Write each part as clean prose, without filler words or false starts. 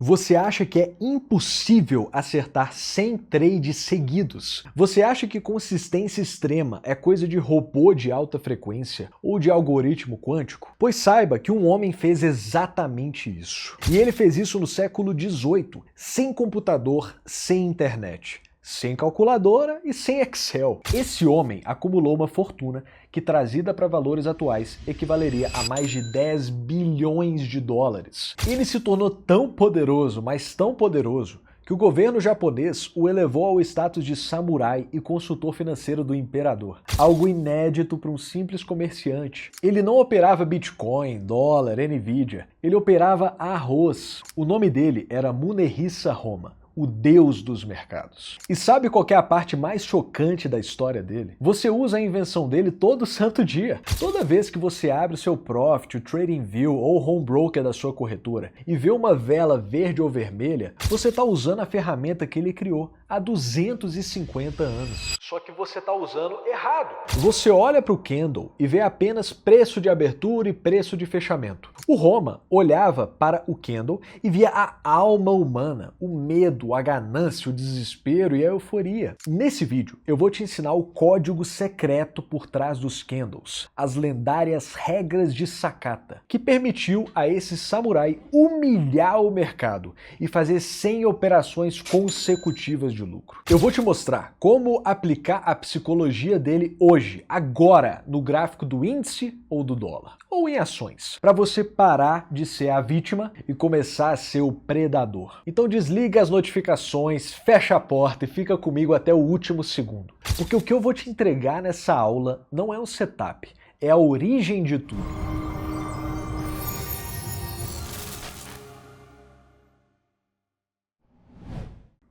Você acha que é impossível acertar 100 trades seguidos? Você acha que consistência extrema é coisa de robô de alta frequência ou de algoritmo quântico? Pois saiba que um homem fez exatamente isso. E ele fez isso no século XVIII, sem computador, sem internet, sem calculadora e sem Excel. Esse homem acumulou uma fortuna que, trazida para valores atuais, equivaleria a mais de 10 bilhões de dólares. Ele se tornou tão poderoso, mas tão poderoso, que o governo japonês o elevou ao status de samurai e consultor financeiro do imperador. Algo inédito para um simples comerciante. Ele não operava Bitcoin, dólar, Nvidia. Ele operava arroz. O nome dele era Munehisa Roma, o deus dos mercados. E sabe qual que é a parte mais chocante da história dele? Você usa a invenção dele todo santo dia. Toda vez que você abre o seu Profit, o TradingView ou o Home Broker da sua corretora e vê uma vela verde ou vermelha, você está usando a ferramenta que ele criou há 250 anos. Só que você está usando errado. Você olha para o candle e vê apenas preço de abertura e preço de fechamento. O Roma olhava para o candle e via a alma humana, o medo, a ganância, o desespero e a euforia. Nesse vídeo eu vou te ensinar o código secreto por trás dos candles, as lendárias regras de Sakata, que permitiu a esse samurai humilhar o mercado e fazer 100 operações consecutivas de lucro. Eu vou te mostrar como aplicar a psicologia dele hoje, agora, no gráfico do índice ou do dólar, ou em ações, para você parar de ser a vítima e começar a ser o predador. Então desliga as notificações, fecha a porta e fica comigo até o último segundo. Porque o que eu vou te entregar nessa aula não é um setup, é a origem de tudo.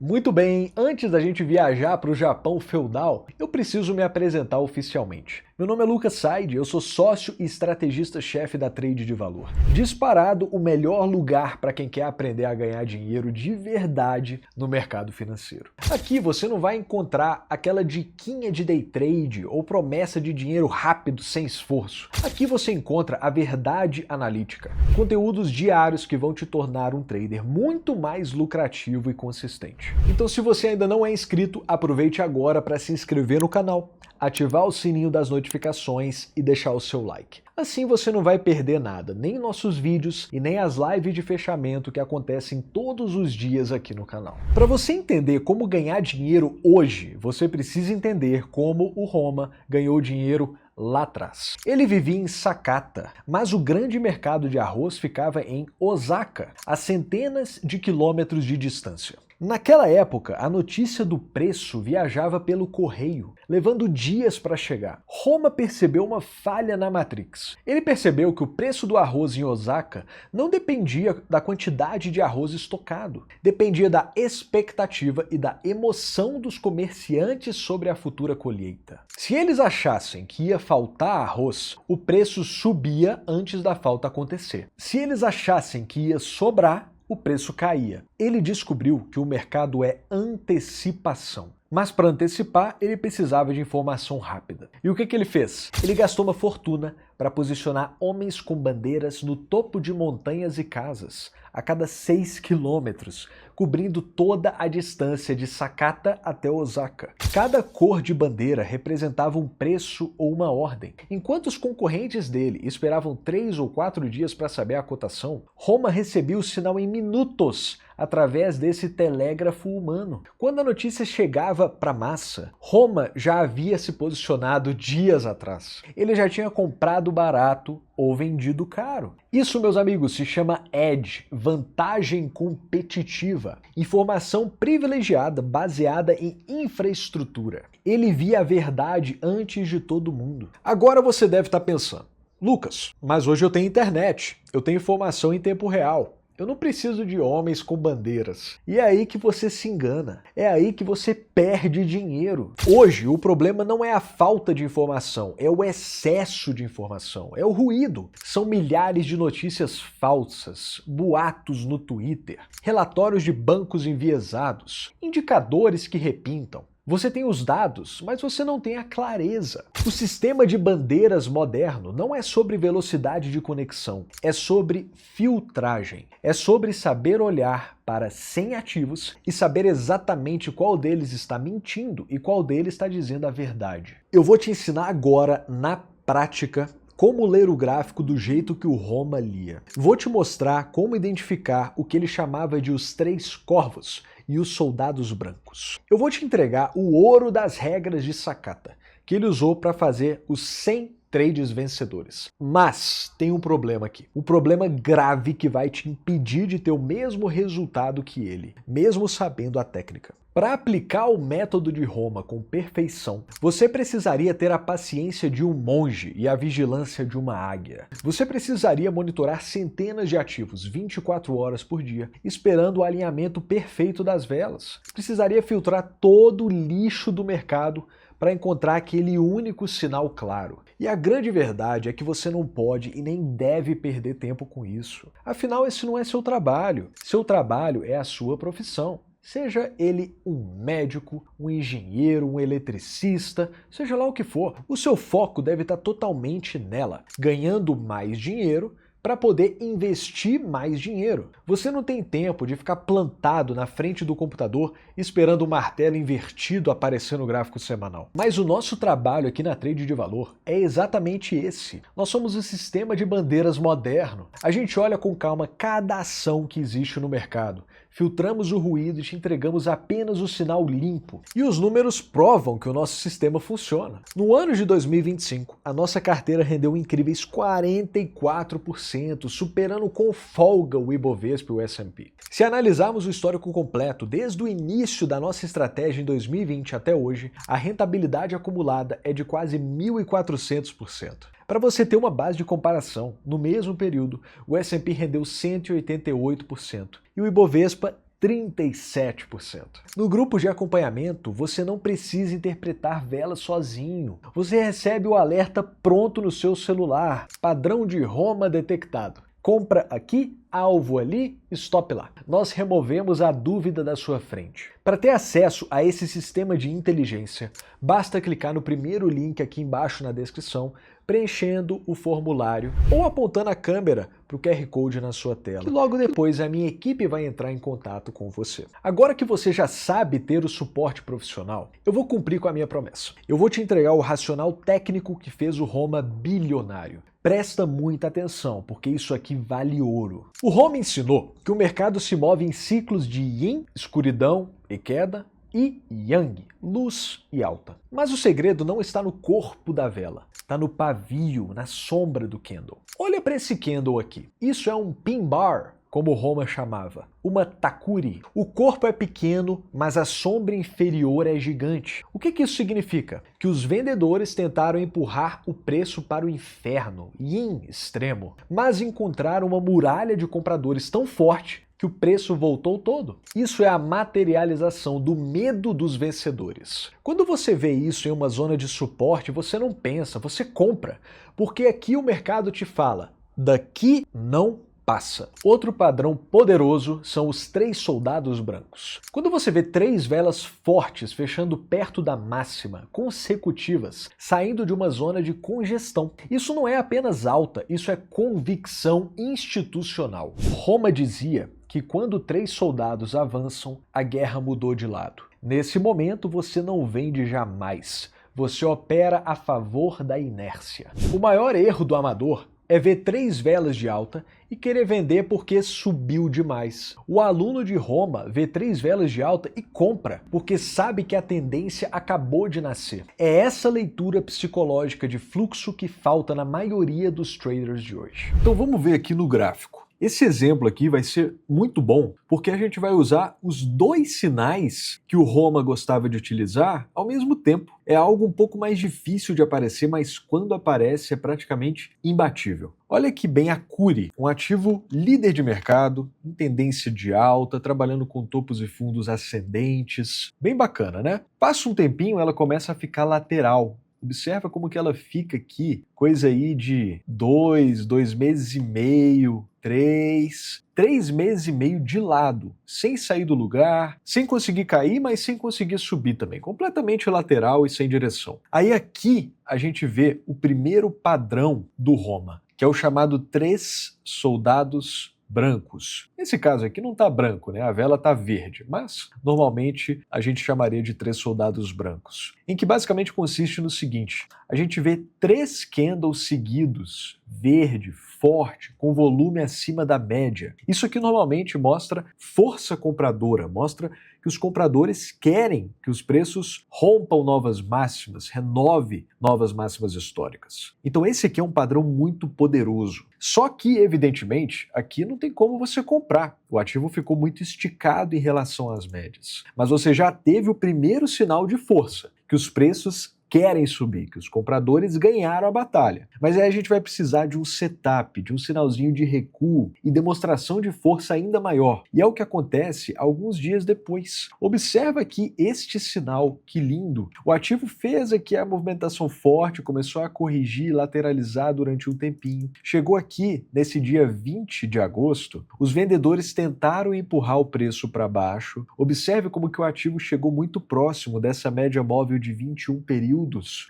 Muito bem, antes da gente viajar para o Japão feudal, eu preciso me apresentar oficialmente. Meu nome é Lucas Said, eu sou sócio e estrategista-chefe da Trade de Valor. Disparado o melhor lugar para quem quer aprender a ganhar dinheiro de verdade no mercado financeiro. Aqui você não vai encontrar aquela diquinha de day trade ou promessa de dinheiro rápido sem esforço. Aqui você encontra a verdade analítica, conteúdos diários que vão te tornar um trader muito mais lucrativo e consistente. Então, se você ainda não é inscrito, aproveite agora para se inscrever no canal, ativar o sininho das notificações e deixar o seu like. Assim você não vai perder nada, nem nossos vídeos e nem as lives de fechamento que acontecem todos os dias aqui no canal. Para você entender como ganhar dinheiro hoje, você precisa entender como o Roma ganhou dinheiro lá atrás. Ele vivia em Sakata, mas o grande mercado de arroz ficava em Osaka, a centenas de quilômetros de distância. Naquela época, a notícia do preço viajava pelo correio, levando dias para chegar. Roma percebeu uma falha na Matrix. Ele percebeu que o preço do arroz em Osaka não dependia da quantidade de arroz estocado, dependia da expectativa e da emoção dos comerciantes sobre a futura colheita. Se eles achassem que ia faltar arroz, o preço subia antes da falta acontecer. Se eles achassem que ia sobrar, o preço caía. Ele descobriu que o mercado é antecipação. Mas para antecipar, ele precisava de informação rápida. E o que ele fez? Ele gastou uma fortuna para posicionar homens com bandeiras no topo de montanhas e casas, a cada 6 quilômetros, cobrindo toda a distância de Sakata até Osaka. Cada cor de bandeira representava um preço ou uma ordem. Enquanto os concorrentes dele esperavam 3 ou 4 dias para saber a cotação, Roma recebia o sinal em minutos, através desse telégrafo humano. Quando a notícia chegava para a massa, Roma já havia se posicionado dias atrás. Ele já tinha comprado barato ou vendido caro. Isso, meus amigos, se chama edge, vantagem competitiva, informação privilegiada baseada em infraestrutura. Ele via a verdade antes de todo mundo. Agora você deve estar pensando, Lucas, mas hoje eu tenho internet, eu tenho informação em tempo real. Eu não preciso de homens com bandeiras. E é aí que você se engana. É aí que você perde dinheiro. Hoje, o problema não é a falta de informação, é o excesso de informação, é o ruído. São milhares de notícias falsas, boatos no Twitter, relatórios de bancos enviesados, indicadores que repintam. Você tem os dados, mas você não tem a clareza. O sistema de bandeiras moderno não é sobre velocidade de conexão, é sobre filtragem. É sobre saber olhar para 100 ativos e saber exatamente qual deles está mentindo e qual deles está dizendo a verdade. Eu vou te ensinar agora, na prática, como ler o gráfico do jeito que o Roma lia. Vou te mostrar como identificar o que ele chamava de os 3 corvos e os soldados brancos. Eu vou te entregar o ouro das regras de Sakata, que ele usou para fazer os 100 trades vencedores. Mas tem um problema aqui. Um problema grave que vai te impedir de ter o mesmo resultado que ele, mesmo sabendo a técnica. Para aplicar o método de Roma com perfeição, você precisaria ter a paciência de um monge e a vigilância de uma águia. Você precisaria monitorar centenas de ativos 24 horas por dia, esperando o alinhamento perfeito das velas. Precisaria filtrar todo o lixo do mercado para encontrar aquele único sinal claro. E a grande verdade é que você não pode e nem deve perder tempo com isso. Afinal, esse não é seu trabalho. Seu trabalho é a sua profissão. Seja ele um médico, um engenheiro, um eletricista, seja lá o que for, o seu foco deve estar totalmente nela, ganhando mais dinheiro para poder investir mais dinheiro. Você não tem tempo de ficar plantado na frente do computador esperando o martelo invertido aparecer no gráfico semanal. Mas o nosso trabalho aqui na Trade de Valor é exatamente esse. Nós somos o sistema de bandeiras moderno. A gente olha com calma cada ação que existe no mercado, filtramos o ruído e te entregamos apenas o sinal limpo. E os números provam que o nosso sistema funciona. No ano de 2025, a nossa carteira rendeu incríveis 44%, superando com folga o Ibovespa e o S&P. Se analisarmos o histórico completo, desde o início da nossa estratégia em 2020 até hoje, a rentabilidade acumulada é de quase 1.400%. Para você ter uma base de comparação, no mesmo período, o S&P rendeu 188% e o Ibovespa 37%. No grupo de acompanhamento, você não precisa interpretar velas sozinho. Você recebe o alerta pronto no seu celular. Padrão de Roma detectado. Compra aqui, alvo ali, stop lá. Nós removemos a dúvida da sua frente. Para ter acesso a esse sistema de inteligência, basta clicar no primeiro link aqui embaixo na descrição, preenchendo o formulário ou apontando a câmera para o QR Code na sua tela. E logo depois a minha equipe vai entrar em contato com você. Agora que você já sabe ter o suporte profissional, eu vou cumprir com a minha promessa. Eu vou te entregar o racional técnico que fez o Roma bilionário. Presta muita atenção, porque isso aqui vale ouro. O Roma ensinou que o mercado se move em ciclos de yin, escuridão e queda, e yang, luz e alta. Mas o segredo não está no corpo da vela, está no pavio, na sombra do candle. Olha para esse candle aqui. Isso é um pin bar, como Roma chamava, uma takuri. O corpo é pequeno, mas a sombra inferior é gigante. O que isso significa? Que os vendedores tentaram empurrar o preço para o inferno, yin extremo, mas encontraram uma muralha de compradores tão forte que o preço voltou todo. Isso é a materialização do medo dos vencedores. Quando você vê isso em uma zona de suporte, você não pensa, você compra, porque aqui o mercado te fala, daqui não passa. Outro padrão poderoso são os 3 soldados brancos. Quando você vê 3 velas fortes fechando perto da máxima, consecutivas, saindo de uma zona de congestão, isso não é apenas alta, isso é convicção institucional. Roma dizia que quando 3 soldados avançam, a guerra mudou de lado. Nesse momento você não vende jamais, você opera a favor da inércia. O maior erro do amador é ver 3 velas de alta e querer vender porque subiu demais. O aluno de Roma vê 3 velas de alta e compra, porque sabe que a tendência acabou de nascer. É essa leitura psicológica de fluxo que falta na maioria dos traders de hoje. Então vamos ver aqui no gráfico. Esse exemplo aqui vai ser muito bom, porque a gente vai usar os 2 sinais que o Roma gostava de utilizar ao mesmo tempo. É algo um pouco mais difícil de aparecer, mas quando aparece é praticamente imbatível. Olha que bem a Curi, um ativo líder de mercado, em tendência de alta, trabalhando com topos e fundos ascendentes. Bem bacana, né? Passa um tempinho, ela começa a ficar lateral, Observa como que ela fica aqui, coisa aí de 2 meses e meio, 3 meses e meio de lado, sem sair do lugar, sem conseguir cair, mas sem conseguir subir também, completamente lateral e sem direção. Aí aqui a gente vê o primeiro padrão do Roma, que é o chamado 3 soldados brancos. Nesse caso aqui não está branco, né? A vela está verde, mas normalmente a gente chamaria de 3 soldados brancos, em que basicamente consiste no seguinte: a gente vê 3 candles seguidos, verde, forte, com volume acima da média. Isso aqui normalmente mostra força compradora, mostra que os compradores querem que os preços rompam novas máximas, renove novas máximas históricas. Então esse aqui é um padrão muito poderoso. Só que, evidentemente, aqui não tem como você comprar. O ativo ficou muito esticado em relação às médias. Mas você já teve o primeiro sinal de força, que os preços querem subir, que os compradores ganharam a batalha. Mas aí a gente vai precisar de um setup, de um sinalzinho de recuo e demonstração de força ainda maior. E é o que acontece alguns dias depois. Observa aqui este sinal, que lindo. O ativo fez aqui a movimentação forte, começou a corrigir, lateralizar durante um tempinho. Chegou aqui, nesse dia 20 de agosto, os vendedores tentaram empurrar o preço para baixo. Observe como que o ativo chegou muito próximo dessa média móvel de 21 períodos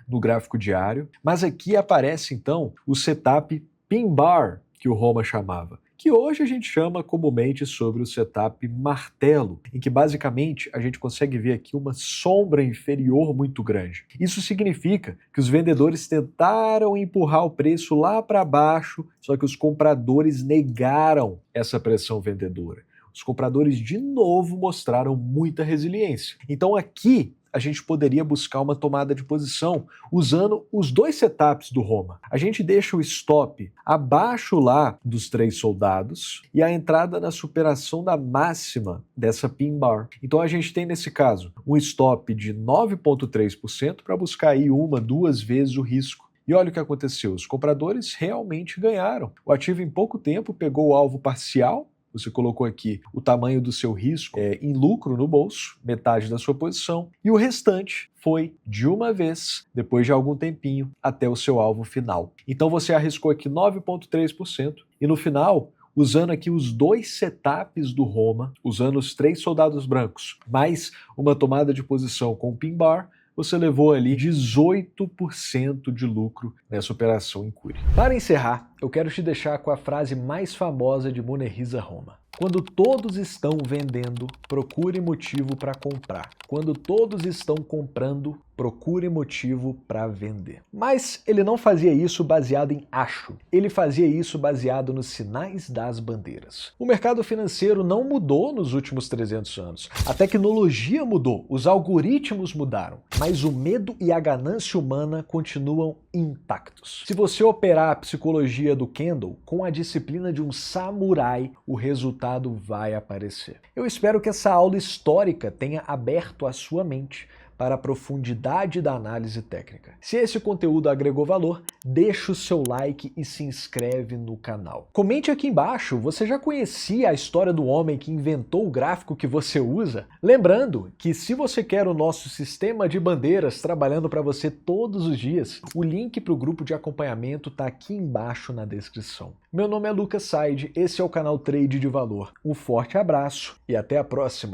no gráfico diário, mas aqui aparece então o setup pin bar, que o Roma chamava, que hoje a gente chama comumente sobre o setup martelo, em que basicamente a gente consegue ver aqui uma sombra inferior muito grande. Isso significa que os vendedores tentaram empurrar o preço lá para baixo, só que os compradores negaram essa pressão vendedora. Os compradores de novo mostraram muita resiliência. Então aqui a gente poderia buscar uma tomada de posição usando os 2 setups do Roma. A gente deixa o stop abaixo lá dos 3 soldados e a entrada na superação da máxima dessa pin bar. Então a gente tem nesse caso um stop de 9,3% para buscar aí 1, 2 vezes o risco. E olha o que aconteceu, os compradores realmente ganharam. O ativo em pouco tempo pegou o alvo parcial. Você colocou aqui o tamanho do seu risco em lucro no bolso, metade da sua posição, e o restante foi de uma vez, depois de algum tempinho, até o seu alvo final. Então você arriscou aqui 9,3% e no final, usando aqui os 2 setups do Roma, usando os 3 soldados brancos, mais uma tomada de posição com pin bar, você levou ali 18% de lucro nessa operação em Cury. Para encerrar, eu quero te deixar com a frase mais famosa de Munehisa Roma. Quando todos estão vendendo, procure motivo para comprar. Quando todos estão comprando, procure motivo para vender. Mas ele não fazia isso baseado em acho. Ele fazia isso baseado nos sinais das bandeiras. O mercado financeiro não mudou nos últimos 300 anos. A tecnologia mudou, os algoritmos mudaram, mas o medo e a ganância humana continuam intactos. Se você operar a psicologia do Candle com a disciplina de um samurai, o resultado vai aparecer. Eu espero que essa aula histórica tenha aberto a sua mente para a profundidade da análise técnica. Se esse conteúdo agregou valor, deixa o seu like e se inscreve no canal. Comente aqui embaixo, você já conhecia a história do homem que inventou o gráfico que você usa? Lembrando que se você quer o nosso sistema de bandeiras trabalhando para você todos os dias, o link para o grupo de acompanhamento está aqui embaixo na descrição. Meu nome é Lucas Said, esse é o canal Trade de Valor. Um forte abraço e até a próxima!